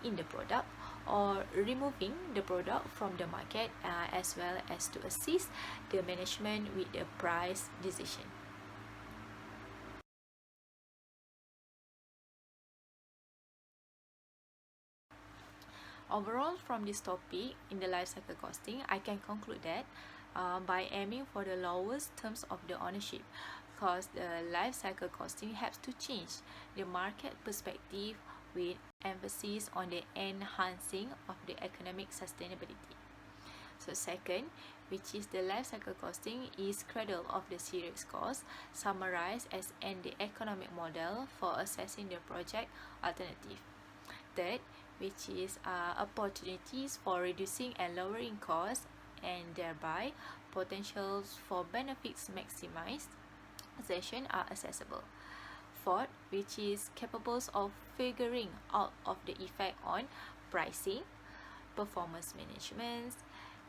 in the product or removing the product from the market, as well as to assist the management with the price decision. Overall, from this topic in the life cycle costing, I can conclude that by aiming for the lowest terms of the ownership, because the life cycle costing helps to change the market perspective with emphasis on the enhancing of the economic sustainability. So second, which is the life cycle costing, is cradle of the series cost, summarized as the economic model for assessing the project alternative. Third, which is opportunities for reducing and lowering costs and thereby potentials for benefits maximization are accessible. Fourth, which is capable of figuring out of the effect on pricing, performance management,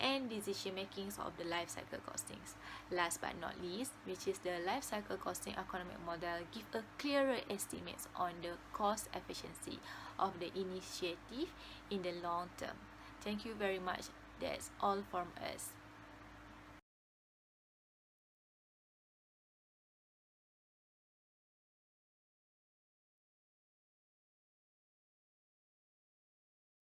and decision makings of the life cycle costings. Last but not least, which is the life cycle costing economic model, give a clearer estimates on the cost efficiency of the initiative in the long term. Thank you very much. That's all from us.